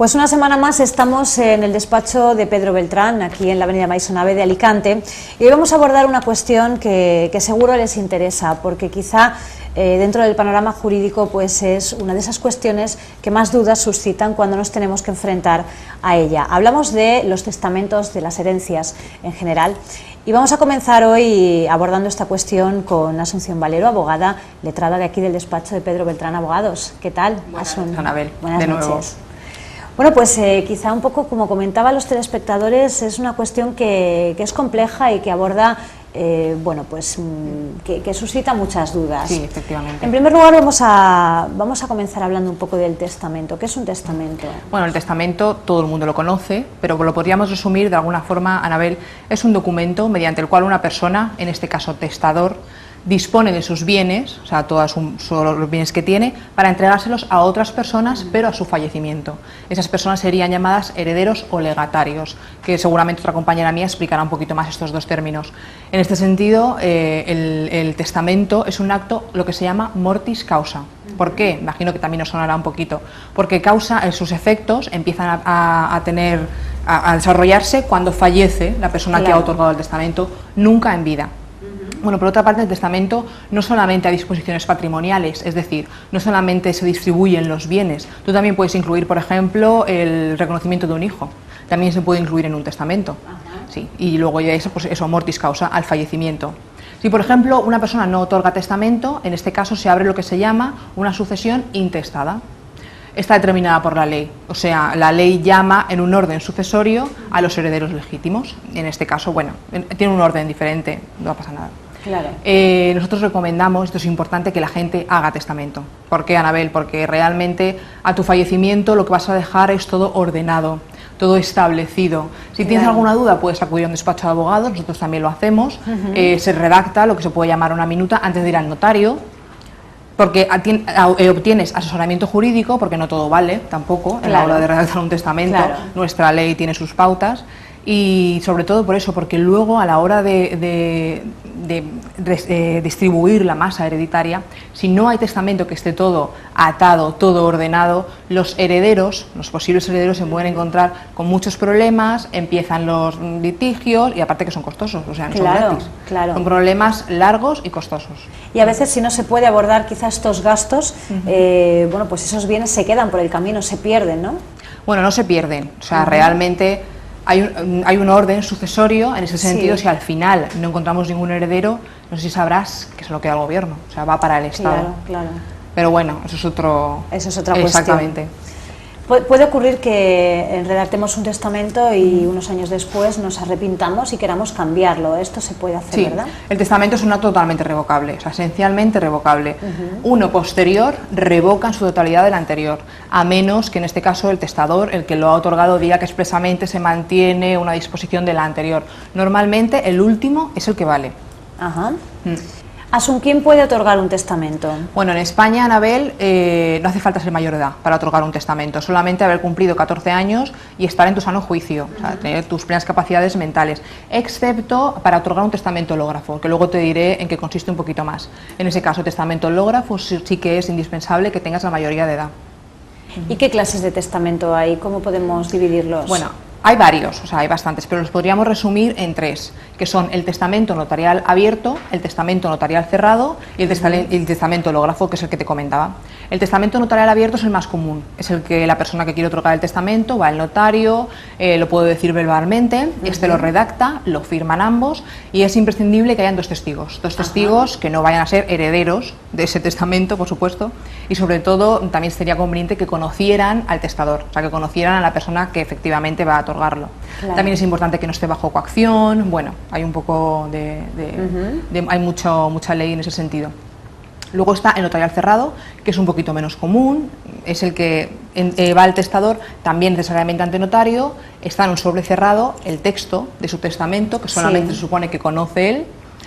Pues una semana más estamos en el despacho de Pedro Beltrán, aquí en la avenida Maisonave de Alicante, y hoy vamos a abordar una cuestión que seguro les interesa, porque quizá dentro del panorama jurídico pues es una de esas cuestiones que más dudas suscitan cuando nos tenemos que enfrentar a ella. Hablamos de los testamentos, de las herencias en general, y vamos a comenzar hoy abordando esta cuestión con Asunción Valero, abogada letrada de aquí del despacho de Pedro Beltrán Abogados. ¿Qué tal, Asun? Anabel, buenas noches. Bueno, pues quizá un poco, como comentaban los telespectadores, es una cuestión que es compleja y que aborda, bueno, pues que suscita muchas dudas. Sí, efectivamente. En primer lugar, vamos a comenzar hablando un poco del testamento. ¿Qué es un testamento? Bueno, el testamento todo el mundo lo conoce, pero lo podríamos resumir de alguna forma, Anabel, es un documento mediante el cual una persona, en este caso testador, dispone de sus bienes, o sea, todos los bienes que tiene, para entregárselos a otras personas, pero a su fallecimiento. Esas personas serían llamadas herederos o legatarios, que seguramente otra compañera mía explicará un poquito más estos dos términos. En este sentido, el testamento es un acto, lo que se llama mortis causa. ¿Por qué? Imagino que también os sonará un poquito. Porque sus efectos empiezan a desarrollarse cuando fallece la persona que ha otorgado el testamento, nunca en vida. Bueno, por otra parte, el testamento no solamente a disposiciones patrimoniales, es decir, no solamente se distribuyen los bienes, tú también puedes incluir, por ejemplo, el reconocimiento de un hijo, también se puede incluir en un testamento. Sí, y luego ya eso mortis causa, al fallecimiento. Si, por ejemplo, una persona no otorga testamento, en este caso se abre lo que se llama una sucesión intestada. Está determinada por la ley, o sea, la ley llama en un orden sucesorio a los herederos legítimos. En este caso, bueno, tiene un orden diferente, no pasa nada. Claro. Nosotros recomendamos, esto es importante, que la gente haga testamento. ¿Por qué, Anabel? Porque realmente a tu fallecimiento lo que vas a dejar es todo ordenado, todo establecido. Si tienes alguna duda, puedes acudir a un despacho de abogados, nosotros también lo hacemos. Se redacta lo que se puede llamar una minuta antes de ir al notario, porque obtienes asesoramiento jurídico, porque no todo vale tampoco en la hora de redactar un testamento. Nuestra ley tiene sus pautas. Y sobre todo por eso, porque luego a la hora de distribuir la masa hereditaria, si no hay testamento que esté todo atado, todo ordenado, los posibles herederos se pueden encontrar con muchos problemas, empiezan los litigios y aparte que son costosos, o sea, no son gratis. Son problemas largos y costosos. Y a veces, si no se puede abordar quizás estos gastos, bueno, pues esos bienes se quedan por el camino, se pierden, ¿no? Bueno, no se pierden, o sea, realmente hay un orden sucesorio, en ese sentido. Si al final no encontramos ningún heredero, no sé si sabrás que se lo queda al gobierno, o sea, va para el Estado. Claro. Pero bueno, eso es otra cuestión. Exactamente. Puede ocurrir que redactemos un testamento y unos años después nos arrepintamos y queramos cambiarlo. Esto se puede hacer, sí, ¿verdad? El testamento es un acto totalmente revocable, o sea, esencialmente revocable. Uno posterior revoca en su totalidad el anterior, a menos que en este caso el testador, el que lo ha otorgado, diga que expresamente se mantiene una disposición de la anterior. Normalmente el último es el que vale. Asun, ¿quién puede otorgar un testamento? Bueno, en España, Anabel, no hace falta ser mayor de edad para otorgar un testamento, solamente haber cumplido 14 años y estar en tu sano juicio, o sea, tener tus plenas capacidades mentales, excepto para otorgar un testamento hológrafo, que luego te diré en qué consiste un poquito más. En ese caso, testamento hológrafo sí que es indispensable que tengas la mayoría de edad. ¿Y qué clases de testamento hay? ¿Cómo podemos dividirlos? Bueno, hay varios, o sea, hay bastantes, pero los podríamos resumir en tres, que son el testamento notarial abierto, el testamento notarial cerrado y el testamento hológrafo, que es el que te comentaba. El testamento notarial abierto es el más común, es el que la persona que quiere otorgar el testamento va al notario, lo puede decir verbalmente, este lo redacta, lo firman ambos y es imprescindible que hayan dos testigos que no vayan a ser herederos de ese testamento, por supuesto, y sobre todo también sería conveniente que conocieran al testador, o sea, que conocieran a la persona que efectivamente va a otorgarlo. También es importante que no esté bajo coacción. Bueno, hay un poco hay mucha ley en ese sentido. Luego está el notarial cerrado, que es un poquito menos común, es el que va al testador también necesariamente ante notario, está en un sobre cerrado el texto de su testamento, que solamente se supone que conoce él.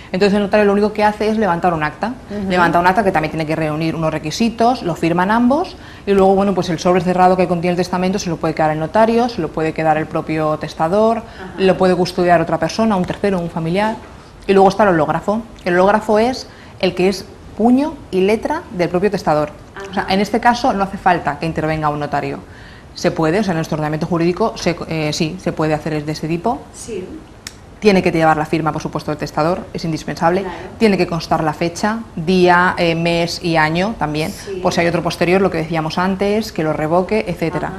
Entonces el notario lo único que hace es levantar un acta, levanta un acta que también tiene que reunir unos requisitos, lo firman ambos y luego, bueno, pues el sobre cerrado que contiene el testamento se lo puede quedar el notario, se lo puede quedar el propio testador, lo puede custodiar otra persona, un tercero, un familiar. Y luego está el hológrafo. El hológrafo es el que es puño y letra del propio testador. O sea, en este caso no hace falta que intervenga un notario. Se puede, o sea, en nuestro ordenamiento jurídico sí, se puede hacer de este tipo. Sí. Tiene que llevar la firma, por supuesto, del testador, es indispensable. Claro. Tiene que constar la fecha, día, mes y año también, Sí. por si hay otro posterior, lo que decíamos antes, que lo revoque, etcétera. Ajá.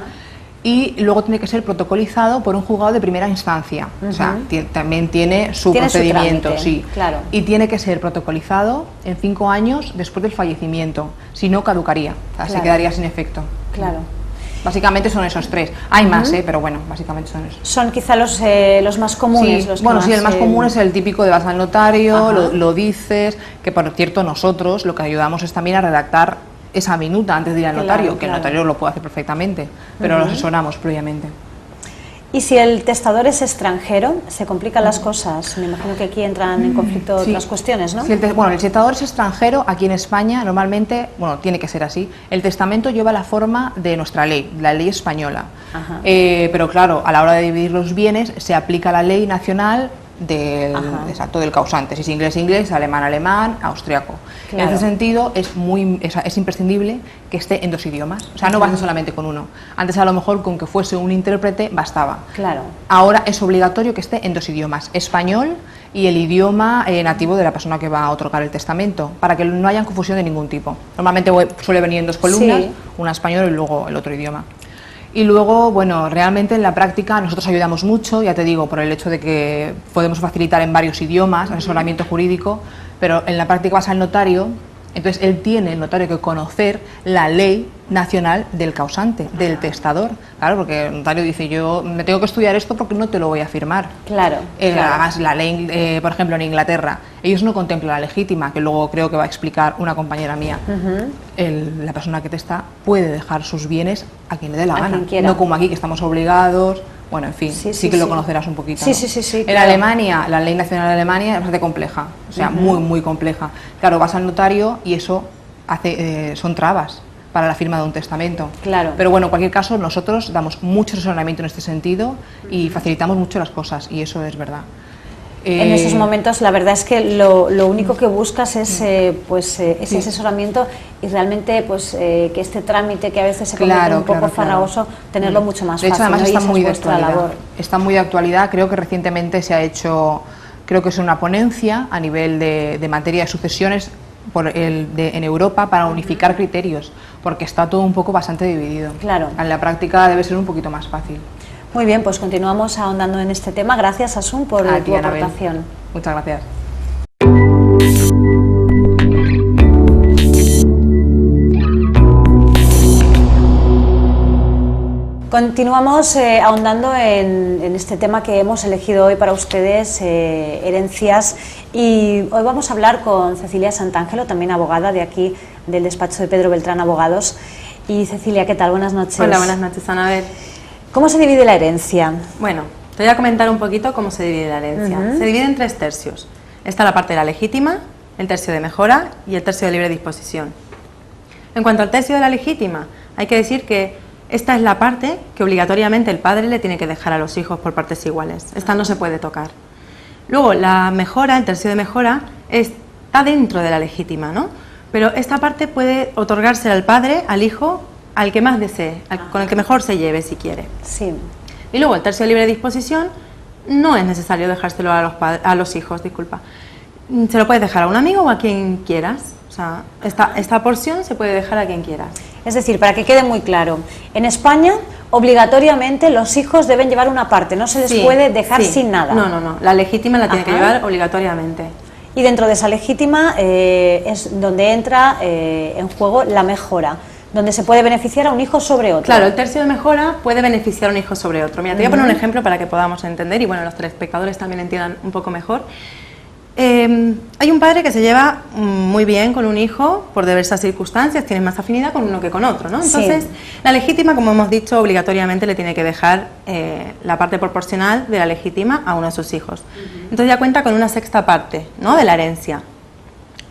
Y luego tiene que ser protocolizado por un juzgado de primera instancia. O sea, también tiene su Tiene su procedimiento, trámite, sí. claro. Y tiene que ser protocolizado en 5 años después del fallecimiento, si no caducaría, o sea, se Claro. quedaría sin efecto. Claro. Básicamente son esos 3. Hay más, pero bueno, básicamente son esos. Son quizá los más comunes. Sí, Los que bueno, sí, el más común es el típico de vas al notario, Ajá. lo dices, que por cierto nosotros lo que ayudamos es también a redactar esa minuta antes de ir al Claro, notario, que claro. el notario lo puede hacer perfectamente, pero lo asesoramos previamente. Y si el testador es extranjero, se complican las cosas. Me imagino que aquí entran en conflicto Sí. otras cuestiones, ¿no? Si el testador es extranjero, aquí en España normalmente, bueno, tiene que ser así, el testamento lleva la forma de nuestra ley, la ley española. Ajá. Pero claro, a la hora de dividir los bienes se aplica la ley nacional Ajá. del causante, si es inglés, alemán, austriaco. Claro. En ese sentido es imprescindible que esté en 2 idiomas, o sea, no basta solamente con uno. Antes a lo mejor con que fuese un intérprete bastaba. Claro. Ahora es obligatorio que esté en 2 idiomas, español y el idioma nativo de la persona que va a otorgar el testamento, para que no haya confusión de ningún tipo. Normalmente suele venir en 2 columnas, Sí. una español y luego el otro idioma. Y luego, bueno, realmente en la práctica nosotros ayudamos mucho, ya te digo, por el hecho de que podemos facilitar en varios idiomas, asesoramiento jurídico, pero en la práctica vas al notario, entonces el notario, que conocer la ley nacional del causante, del testador. Claro, porque el notario dice, yo me tengo que estudiar esto porque no te lo voy a firmar. Claro. Claro. Hagas la ley, por ejemplo, en Inglaterra, ellos no contemplan la legítima, que luego creo que va a explicar una compañera mía. La persona que testa puede dejar sus bienes a quien le dé la A gana, quien quiera. no como aquí que estamos obligados. Bueno, en fin, Sí, sí, sí, que lo sí. conocerás un poquito. Sí, ¿no? sí, En claro. Alemania, la ley nacional de Alemania es bastante compleja, o sea, muy compleja. Claro, vas al notario y eso son trabas para la firma de un testamento. Claro. Pero bueno, en cualquier caso, nosotros damos mucho asesoramiento en este sentido y facilitamos mucho las cosas, y eso es verdad. En esos momentos la verdad es que lo único que buscas es ese asesoramiento y realmente que este trámite que a veces se convierte un poco farragoso, tenerlo mucho más fácil. De hecho, fácil, además ¿no? Y está esa muy es de vuestra actualidad. labor. Está muy de actualidad, creo que recientemente se ha hecho, creo que es una ponencia a nivel de materia de sucesiones en Europa para unificar criterios, porque está todo un poco bastante dividido. Claro. En la práctica debe ser un poquito más fácil. Muy bien, pues continuamos ahondando en este tema. Gracias, Asun, por A tu ti, Anabel. aportación. Muchas gracias. Continuamos ahondando en este tema que hemos elegido hoy para ustedes, herencias, y hoy vamos a hablar con Cecilia Santangelo, también abogada de aquí del despacho de Pedro Beltrán Abogados. Y Cecilia, ¿qué tal? Buenas noches. Hola, buenas noches, Anabel. ¿Cómo se divide la herencia? Bueno, te voy a comentar un poquito cómo se divide la herencia. Se divide en 3 tercios. Está la parte de la legítima, el tercio de mejora y el tercio de libre disposición. En cuanto al tercio de la legítima, hay que decir que esta es la parte que obligatoriamente el padre le tiene que dejar a los hijos por partes iguales. Esta no se puede tocar. Luego, la mejora, el tercio de mejora, está dentro de la legítima, ¿no? Pero esta parte puede otorgarse al padre, al hijo, al que más desee, con el que mejor se lleve si quiere. Sí. Y luego el tercio de libre disposición no es necesario dejárselo a los hijos, disculpa. Se lo puedes dejar a un amigo o a quien quieras. O sea, esta porción se puede dejar a quien quieras. Es decir, para que quede muy claro, en España obligatoriamente los hijos deben llevar una parte, no se les puede dejar sin nada. No, la legítima la tiene que llevar obligatoriamente. Y dentro de esa legítima es donde entra en juego la mejora, donde se puede beneficiar a un hijo sobre otro. Claro, el tercio de mejora puede beneficiar a un hijo sobre otro. Mira, te voy a poner un ejemplo para que podamos entender y bueno, los telespectadores también entiendan un poco mejor. Hay un padre que se lleva muy bien con un hijo por diversas circunstancias, tiene más afinidad con uno que con otro, ¿no? Entonces, la legítima, como hemos dicho, obligatoriamente le tiene que dejar la parte proporcional de la legítima a uno de sus hijos. Entonces ya cuenta con una sexta parte, ¿no?, de la herencia.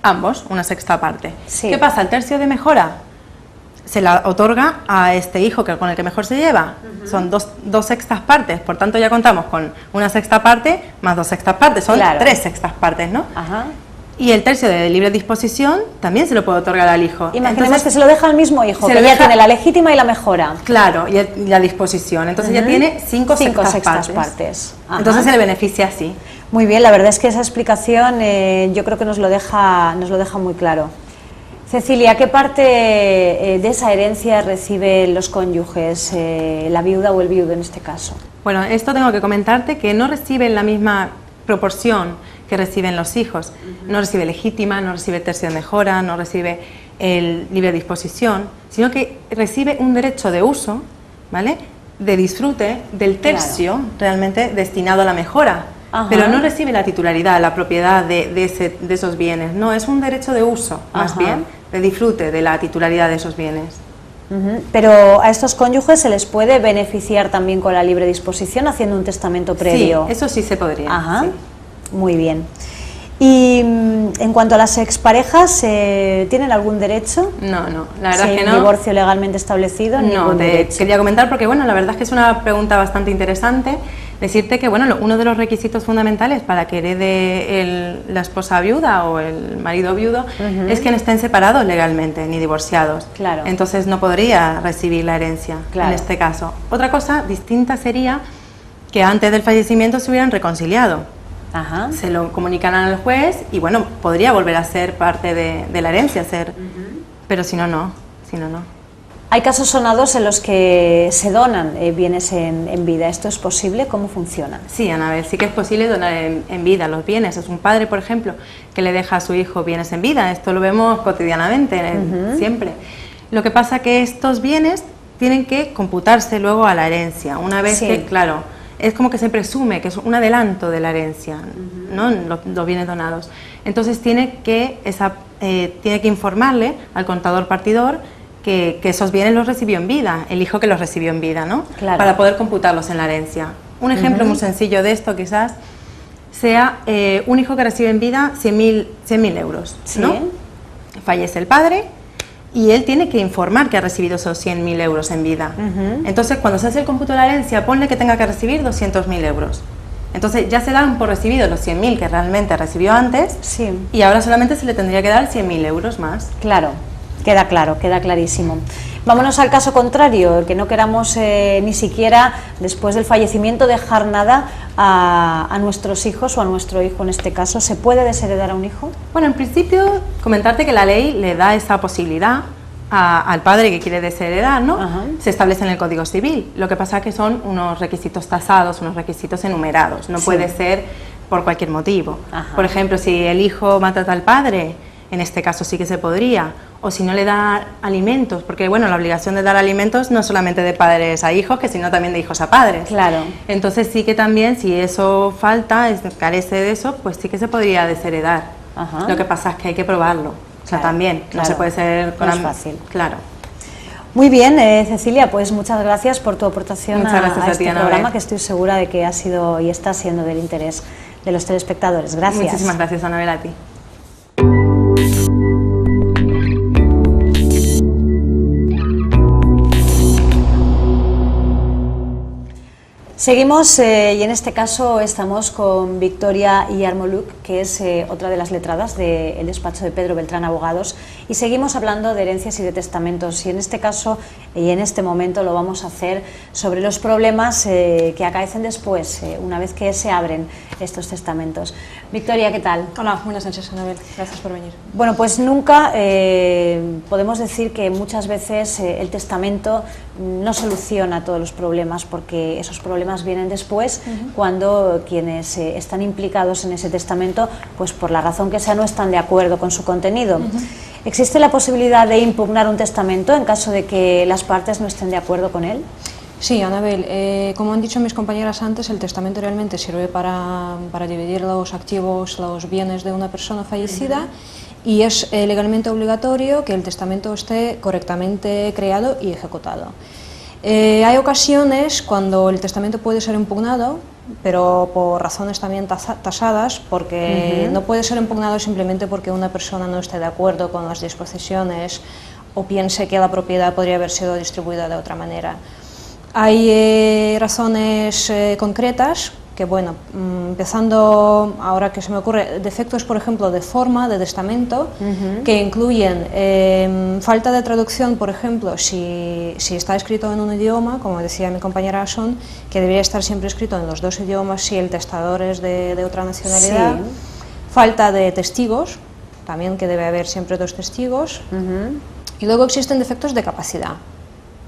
Ambos, una sexta parte. Sí. ¿Qué pasa? El tercio de mejora se la otorga a este hijo con el que mejor se lleva. Son dos sextas partes, por tanto ya contamos con una sexta parte más 2 sextas partes, son 3 sextas partes, ¿no? Ajá. Y el tercio de libre disposición también se lo puede otorgar al hijo. Imaginemos Entonces, que se lo deja al mismo hijo, se que lo ya deja- tiene la legítima y la mejora. Claro, y la disposición. Entonces ya tiene cinco sextas partes. Ajá. Entonces se le beneficia así. Muy bien, la verdad es que esa explicación yo creo que nos lo deja muy claro. Cecilia, ¿qué parte de esa herencia reciben los cónyuges, la viuda o el viudo en este caso? Bueno, esto tengo que comentarte que no reciben la misma proporción que reciben los hijos. No recibe legítima, no recibe tercio de mejora, no recibe el libre disposición, sino que recibe un derecho de uso, ¿vale?, de disfrute del tercio realmente destinado a la mejora. Ajá. Pero no recibe la titularidad, la propiedad de esos bienes. No, es un derecho de uso, más Ajá. bien, de disfrute de la titularidad de esos bienes. Ujú. Pero a estos cónyuges se les puede beneficiar también con la libre disposición haciendo un testamento previo. Sí, eso sí se podría. Ajá, Sí. muy bien. Y en cuanto a las exparejas, ¿tienen algún derecho? No, la verdad Si hay es que un no. divorcio legalmente establecido, No, ningún te derecho. quería comentar porque bueno, la verdad es que es una pregunta bastante interesante. Decirte que bueno, uno de los requisitos fundamentales para que herede la esposa viuda o el marido viudo es que no estén separados legalmente ni divorciados. Claro. Entonces no podría recibir la herencia Claro. en este caso. Otra cosa distinta sería que antes del fallecimiento se hubieran reconciliado. Ajá. Se lo comunicaran al juez y bueno, podría volver a ser parte de la herencia, pero si no, no. Hay casos sonados en los que se donan bienes en vida. ¿Esto es posible? ¿Cómo funciona? Sí, Anabel, sí que es posible donar en vida los bienes. Es un padre, por ejemplo, que le deja a su hijo bienes en vida. Esto lo vemos cotidianamente, siempre. Lo que pasa que estos bienes tienen que computarse luego a la herencia. Una vez Sí. que, claro, es como que se presume que es un adelanto de la herencia, ¿no? Los bienes donados. Entonces tiene que informarle al contador partidor que esos bienes los recibió en vida, el hijo que los recibió en vida, ¿no? Claro. Para poder computarlos en la herencia. Un ejemplo muy sencillo de esto quizás sea un hijo que recibe en vida 100.000 euros, ¿no? Sí. Fallece el padre y él tiene que informar que ha recibido esos 100.000 euros en vida. Entonces, cuando se hace el cómputo de la herencia, ponle que tenga que recibir 200.000 euros. Entonces, ya se dan por recibidos los 100.000 que realmente recibió antes Sí. y ahora solamente se le tendría que dar 100.000 euros más. Claro, queda clarísimo. Vámonos al caso contrario, que no queramos ni siquiera después del fallecimiento dejar nada a nuestros hijos o a nuestro hijo en este caso. ¿Se puede desheredar a un hijo? Bueno, en principio, comentarte que la ley le da esa posibilidad al padre que quiere desheredar, ¿no? Ajá. Se establece en el Código Civil. Lo que pasa es que son unos requisitos tasados, unos requisitos enumerados. No Sí. puede ser por cualquier motivo. Ajá. Por ejemplo, si el hijo maltrata al padre, en este caso sí que se podría. O si no le da alimentos, porque bueno, la obligación de dar alimentos no es solamente de padres a hijos, sino también de hijos a padres. Claro. Entonces sí que también, si eso falta, carece de eso, pues sí que se podría desheredar. Ajá. Lo que pasa es que hay que probarlo. O sea, Claro, también, claro. no se puede ser No es fácil. Claro. Muy bien, Cecilia, pues muchas gracias por tu aportación Muchas gracias a este ti, Anabel. programa, que estoy segura de que ha sido y está siendo del interés de los telespectadores. Gracias. Muchísimas gracias, Anabel, a ti. Seguimos y en este caso estamos con Victoria Yarmoluk, que es otra de las letradas del despacho de Pedro Beltrán Abogados, y seguimos hablando de herencias y de testamentos, y en este caso y en este momento lo vamos a hacer sobre los problemas que acaecen después, una vez que se abren estos testamentos. Victoria, ¿qué tal? Hola, buenas noches, Anabel. Gracias por venir. Bueno, pues nunca podemos decir que muchas veces el testamento no soluciona todos los problemas, porque esos problemas vienen después, cuando quienes están implicados en ese testamento, pues por la razón que sea, no están de acuerdo con su contenido. ¿Existe la posibilidad de impugnar un testamento en caso de que las partes no estén de acuerdo con él? Sí, Anabel, como han dicho mis compañeras antes, el testamento realmente sirve para dividir los activos, los bienes de una persona fallecida, y es legalmente obligatorio que el testamento esté correctamente creado y ejecutado. Hay ocasiones cuando el testamento puede ser impugnado, pero por razones también tasadas, porque no puede ser impugnado simplemente porque una persona no esté de acuerdo con las disposiciones o piense que la propiedad podría haber sido distribuida de otra manera. Hay razones concretas que bueno, empezando ahora que se me ocurre, defectos por ejemplo de forma, de testamento, que incluyen falta de traducción, por ejemplo, si está escrito en un idioma, como decía mi compañera Son, que debería estar siempre escrito en los dos idiomas si el testador es de otra nacionalidad. Sí. Falta de testigos, también que debe haber siempre dos testigos. Y luego existen defectos de capacidad,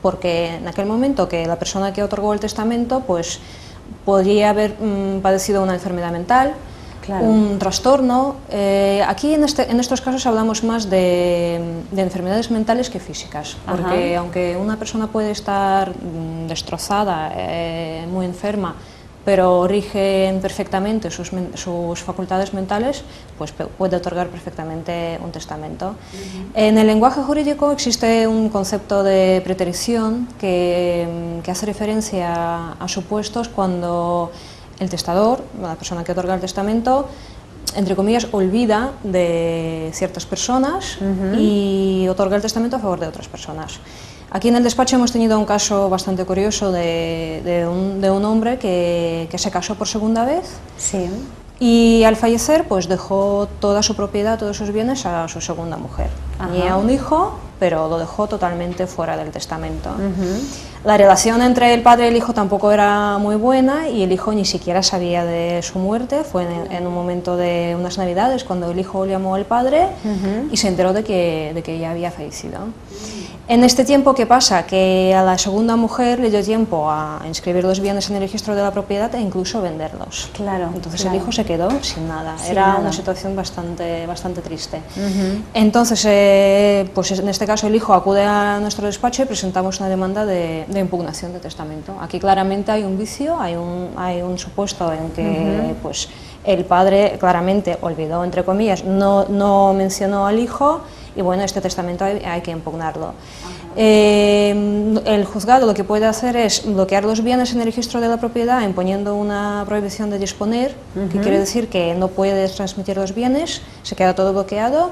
porque en aquel momento que la persona que otorgó el testamento pues podría haber padecido una enfermedad mental, claro, un trastorno. Aquí en estos casos hablamos más de enfermedades mentales que físicas, porque aunque una persona puede estar destrozada, muy enferma, pero rigen perfectamente sus facultades mentales, pues puede otorgar perfectamente un testamento. En el lenguaje jurídico existe un concepto de preterición que hace referencia a supuestos cuando el testador, la persona que otorga el testamento, entre comillas, olvida de ciertas personas y otorga el testamento a favor de otras personas. Aquí en el despacho hemos tenido un caso bastante curioso de un hombre que se casó por segunda vez. Sí. Y al fallecer pues dejó toda su propiedad, todos sus bienes a su segunda mujer. Tenía un hijo, pero lo dejó totalmente fuera del testamento. La relación entre el padre y el hijo tampoco era muy buena y el hijo ni siquiera sabía de su muerte. Fue en un momento de unas navidades cuando el hijo llamó al padre y se enteró de que ella había fallecido. En este tiempo, ¿qué pasa? Que a la segunda mujer le dio tiempo a inscribir los bienes en el registro de la propiedad e incluso venderlos. Claro. Entonces el hijo se quedó sin nada. Era una situación bastante triste. Entonces, pues en este caso el hijo acude a nuestro despacho y presentamos una demanda de impugnación de testamento. Aquí claramente hay un vicio, hay un supuesto en que pues el padre claramente olvidó, entre comillas, no mencionó al hijo. Y bueno, este testamento hay que impugnarlo. El juzgado lo que puede hacer es bloquear los bienes en el registro de la propiedad imponiendo una prohibición de disponer, que quiere decir que no puedes transmitir los bienes, se queda todo bloqueado.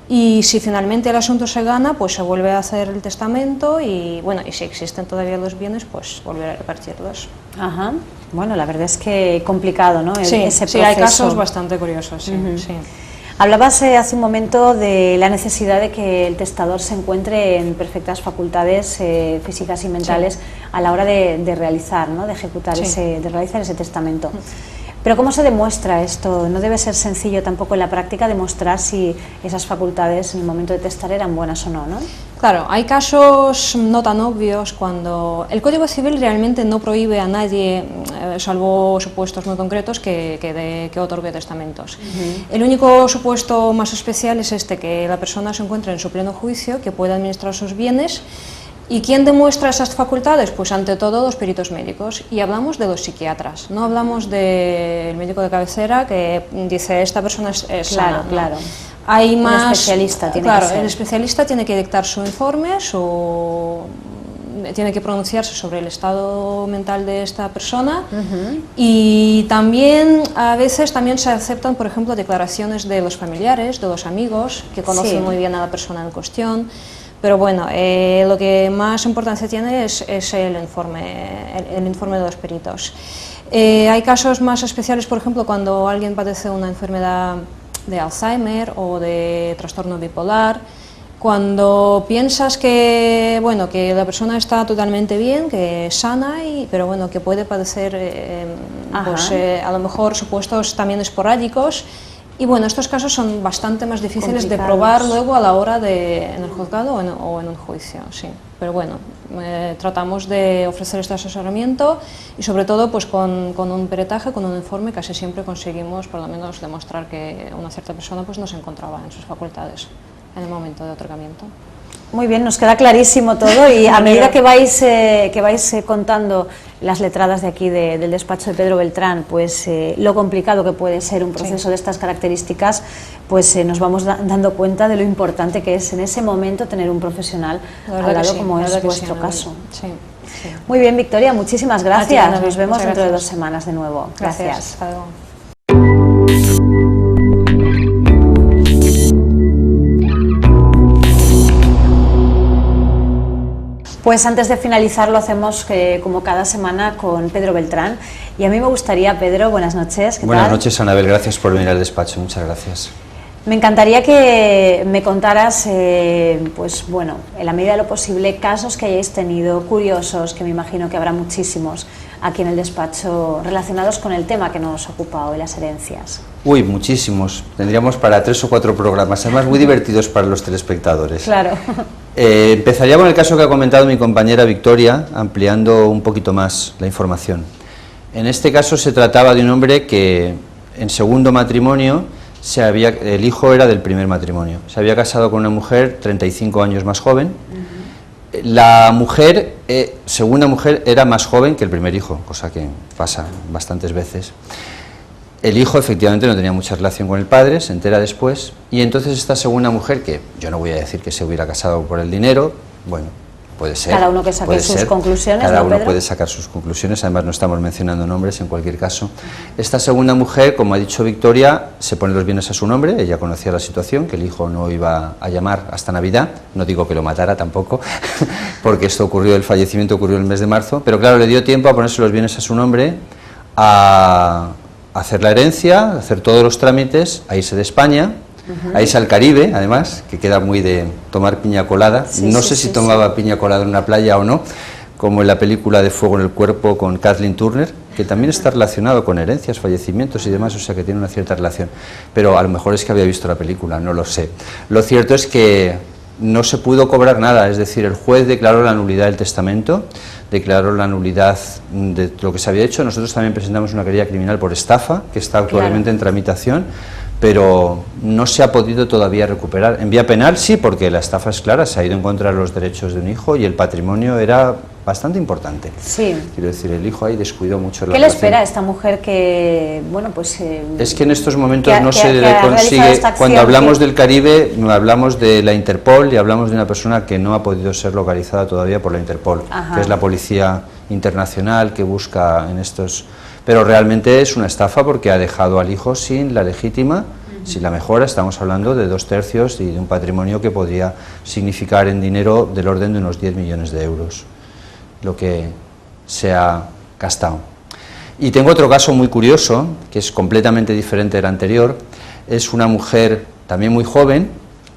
Y si finalmente el asunto se gana, pues se vuelve a hacer el testamento y bueno, y si existen todavía los bienes, pues volver a repartirlos. Bueno, la verdad es que complicado, ¿no? Sí, hay casos bastante curiosos, sí. Hablabas hace un momento de la necesidad de que el testador se encuentre en perfectas facultades físicas y mentales a la hora de realizar, ¿no? De ejecutar de realizar ese testamento. Pero ¿cómo se demuestra esto? No debe ser sencillo tampoco en la práctica demostrar si esas facultades en el momento de testar eran buenas o no, ¿no? Claro, hay casos no tan obvios cuando el Código Civil realmente no prohíbe a nadie, salvo supuestos muy concretos, que otorgue testamentos. El único supuesto más especial es que la persona se encuentra en su pleno juicio, que puede administrar sus bienes. ¿Y quién demuestra esas facultades? Pues ante todo los peritos médicos, y hablamos de los psiquiatras, no hablamos del médico de cabecera que dice esta persona es sana. Claro. Hay más, el especialista tiene que ser. El especialista tiene que dictar su informe, tiene que pronunciarse sobre el estado mental de esta persona y también a veces se aceptan, por ejemplo, declaraciones de los familiares, de los amigos que conocen muy bien a la persona en cuestión. Pero bueno, lo que más importancia tiene es el informe de los peritos. Hay casos más especiales, por ejemplo, cuando alguien padece una enfermedad de Alzheimer o de trastorno bipolar, cuando piensas que la persona está totalmente bien, que es sana, pero bueno, que puede padecer a lo mejor supuestos también esporádicos. Y bueno, estos casos son bastante más difíciles de probar luego a la hora en el juzgado o en un juicio, sí. Pero bueno, tratamos de ofrecer este asesoramiento y sobre todo pues con un peritaje, con un informe, casi siempre conseguimos por lo menos demostrar que una cierta persona pues no se encontraba en sus facultades en el momento de otorgamiento. Muy bien, nos queda clarísimo todo y a medida que vais contando las letradas de aquí del despacho de Pedro Beltrán, pues lo complicado que puede ser un proceso de estas características, pues nos vamos dando cuenta de lo importante que es en ese momento tener un profesional al lado, como es vuestro caso. Muy bien, Victoria, muchísimas gracias. Nos vemos dentro de 2 semanas de nuevo. Gracias. Hasta luego. Pues antes de finalizar lo hacemos como cada semana con Pedro Beltrán. Y a mí me gustaría, Pedro, buenas noches. ¿Qué Buenas tal? noches, Anabel, gracias por venir al despacho, muchas gracias. Me encantaría que me contaras, pues bueno, en la medida de lo posible, casos que hayáis tenido curiosos, que me imagino que habrá muchísimos aquí en el despacho, relacionados con el tema que nos ocupa hoy, las herencias. Uy, muchísimos. Tendríamos para 3 o 4 programas, además muy divertidos para los telespectadores. Claro. Empezaría con el caso que ha comentado mi compañera Victoria, ampliando un poquito más la información. En este caso se trataba de un hombre que en segundo matrimonio, el hijo era del primer matrimonio. Se había casado con una mujer 35 años más joven. La mujer, segunda mujer, era más joven que el primer hijo, cosa que pasa bastantes veces. El hijo efectivamente no tenía mucha relación con el padre, se entera después, y entonces esta segunda mujer, que yo no voy a decir que se hubiera casado por el dinero, bueno, puede ser. Cada uno que saque sus conclusiones, Cada ¿no, uno Pedro? puede sacar sus conclusiones, además no estamos mencionando nombres en cualquier caso. Esta segunda mujer, como ha dicho Victoria, se pone los bienes a su nombre, ella conocía la situación, que el hijo no iba a llamar hasta Navidad, no digo que lo matara tampoco, porque esto ocurrió, el fallecimiento ocurrió el mes de marzo, pero claro, le dio tiempo a ponerse los bienes a su nombre, a hacer la herencia, a hacer todos los trámites, a irse de España, a irse al Caribe, además, que queda muy de tomar piña colada. Sí, no sí, sé si sí, tomaba piña colada en una playa o no, como en la película de Fuego en el Cuerpo con Kathleen Turner, que también está relacionado con herencias, fallecimientos y demás, o sea que tiene una cierta relación. Pero a lo mejor es que había visto la película, no lo sé. Lo cierto es que no se pudo cobrar nada, es decir, el juez declaró la nulidad del testamento, declaró la nulidad de lo que se había hecho. Nosotros también presentamos una querella criminal por estafa, que está actualmente en tramitación, pero no se ha podido todavía recuperar. En vía penal sí, porque la estafa es clara, se ha ido en contra de los derechos de un hijo y el patrimonio era bastante importante. Sí. Quiero decir, el hijo ahí descuidó mucho la ¿Qué le relación. espera a esta mujer que, bueno, pues... Es que en estos momentos no se que le ha realizado consigue, esta acción cuando hablamos que- del Caribe, hablamos de la Interpol y hablamos de una persona que no ha podido ser localizada todavía por la Interpol, Ajá. que es la policía internacional que busca en estos... Pero realmente es una estafa porque ha dejado al hijo sin la legítima, sin la mejora. Estamos hablando de 2/3 y de un patrimonio que podría significar en dinero del orden de unos 10 millones de euros, lo que se ha gastado. Y tengo otro caso muy curioso, que es completamente diferente del anterior. Es una mujer también muy joven,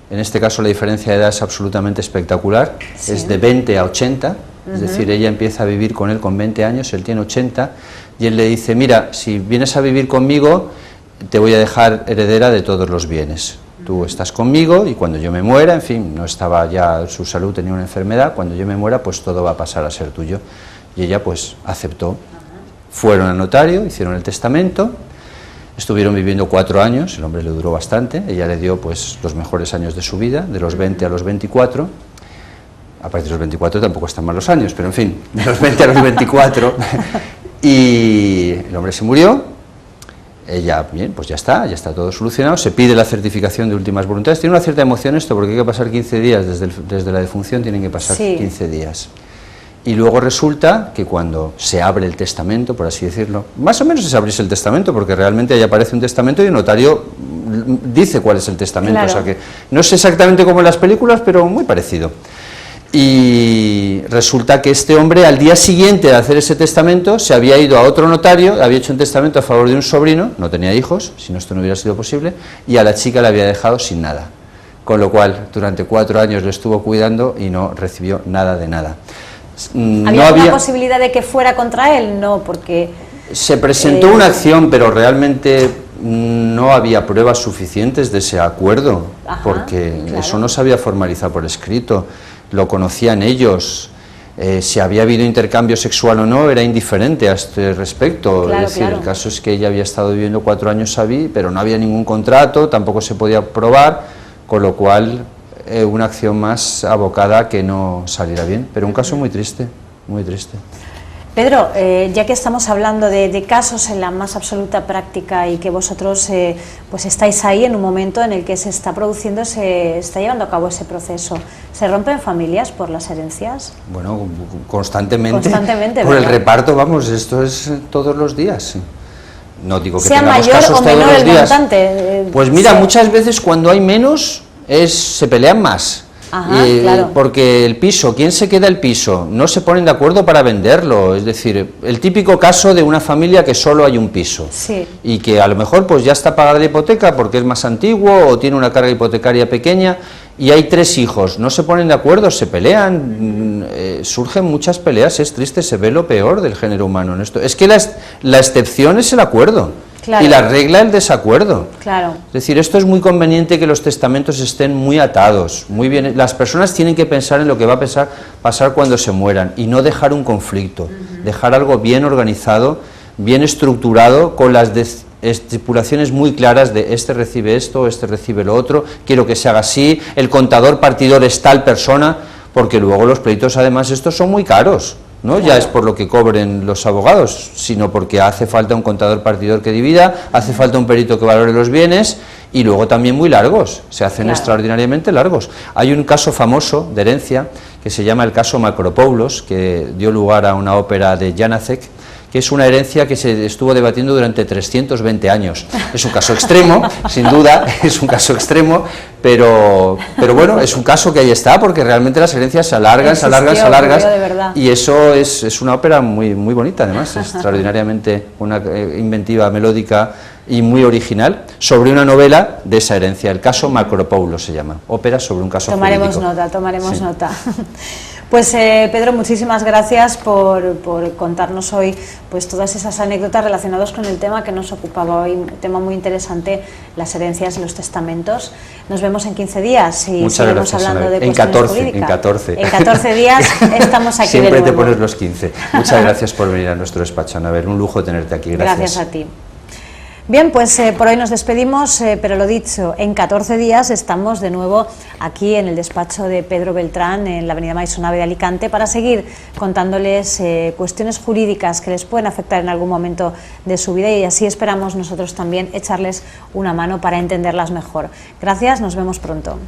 en este caso la diferencia de edad es absolutamente espectacular, Sí. es de 20 a 80, es decir, ella empieza a vivir con él con 20 años, él tiene 80, y él le dice, mira, si vienes a vivir conmigo, te voy a dejar heredera de todos los bienes. Tú estás conmigo y cuando yo me muera, en fin, no estaba ya, su salud tenía una enfermedad, cuando yo me muera, pues todo va a pasar a ser tuyo. Y ella pues aceptó. Fueron al notario, hicieron el testamento, estuvieron viviendo 4 años, el hombre le duró bastante, ella le dio pues los mejores años de su vida, de los 20 a los 24, a partir de los 24 tampoco están mal los años, pero en fin, de los 20 a los 24, y el hombre se murió. Ella, bien, pues ya está todo solucionado, se pide la certificación de últimas voluntades. Tiene una cierta emoción esto, porque hay que pasar 15 días, desde la defunción tienen que pasar Sí. 15 días. Y luego resulta que cuando se abre el testamento, por así decirlo, más o menos es abrirse el testamento, porque realmente ahí aparece un testamento y el notario dice cuál es el testamento, Claro. o sea que no es exactamente como en las películas, pero muy parecido. Y resulta que este hombre al día siguiente de hacer ese testamento se había ido a otro notario, había hecho un testamento a favor de un sobrino, no tenía hijos, si no esto no hubiera sido posible, y a la chica le había dejado sin nada, con lo cual durante 4 años le estuvo cuidando y no recibió nada de nada. ¿Había alguna posibilidad de que fuera contra él? No, porque... Se presentó una acción, pero realmente no había pruebas suficientes de ese acuerdo, Ajá, porque claro. eso no se había formalizado por escrito, lo conocían ellos, si había habido intercambio sexual o no era indiferente a este respecto, Claro, es decir, claro. el caso es que ella había estado viviendo 4 años allí, pero no había ningún contrato, tampoco se podía probar, con lo cual una acción más abocada a que no saliera bien, pero un caso muy triste, muy triste. Pedro, ya que estamos hablando de casos en la más absoluta práctica y que vosotros pues estáis ahí en un momento en el que se está produciendo, se está llevando a cabo ese proceso, ¿se rompen familias por las herencias? Bueno, constantemente por ¿verdad? el reparto, vamos, esto es todos los días. Sí. No digo que Sea tengamos mayor casos o todos menor los el días. montante. Pues mira, sí. muchas veces cuando hay menos se pelean más. Ajá, claro. Porque el piso, ¿quién se queda el piso? No se ponen de acuerdo para venderlo, es decir, el típico caso de una familia que solo hay un piso, sí, y que a lo mejor pues ya está pagada la hipoteca porque es más antiguo o tiene una carga hipotecaria pequeña, y hay 3 hijos, no se ponen de acuerdo, se pelean, surgen muchas peleas, es triste, se ve lo peor del género humano en esto. Es que la excepción es el acuerdo, claro, y la regla el desacuerdo. claro. Es decir, esto es muy conveniente que los testamentos estén muy atados, muy bien. Las personas tienen que pensar en lo que va a pasar cuando se mueran y no dejar un conflicto, dejar algo bien organizado, bien estructurado, con las estipulaciones muy claras de este recibe esto, este recibe lo otro, quiero que se haga así, el contador partidor es tal persona, porque luego los pleitos además estos son muy caros. No claro, ya es por lo que cobren los abogados, sino porque hace falta un contador partidor que divida, hace falta un perito que valore los bienes, y luego también muy largos, se hacen claro, extraordinariamente largos. Hay un caso famoso de herencia que se llama el caso Macropoulos, que dio lugar a una ópera de Janácek, que es una herencia que se estuvo debatiendo durante 320 años. Es un caso extremo, sin duda, es un caso extremo, pero bueno, es un caso que ahí está, porque realmente las herencias se alargan, se alargan, se alargan, y eso es una ópera muy, muy bonita, además, extraordinariamente una inventiva, melódica y muy original, sobre una novela de esa herencia, el caso Macropoulos se llama, ópera sobre un caso tomaremos jurídico. Tomaremos Sí. nota. Pues Pedro, muchísimas gracias por contarnos hoy pues todas esas anécdotas relacionadas con el tema que nos ocupaba hoy, un tema muy interesante, las herencias y los testamentos. Nos vemos en 15 días y Muchas seguimos gracias, hablando de en cuestiones 14, jurídicas. en 14. En 14 días estamos aquí Siempre de nuevo. te pones los 15. Muchas gracias por venir a nuestro despacho, Anabel, un lujo tenerte aquí. Gracias. Gracias a ti. Bien, pues por hoy nos despedimos, pero lo dicho, en 14 días estamos de nuevo aquí en el despacho de Pedro Beltrán, en la avenida Maisonave de Alicante, para seguir contándoles cuestiones jurídicas que les pueden afectar en algún momento de su vida, y así esperamos nosotros también echarles una mano para entenderlas mejor. Gracias, nos vemos pronto.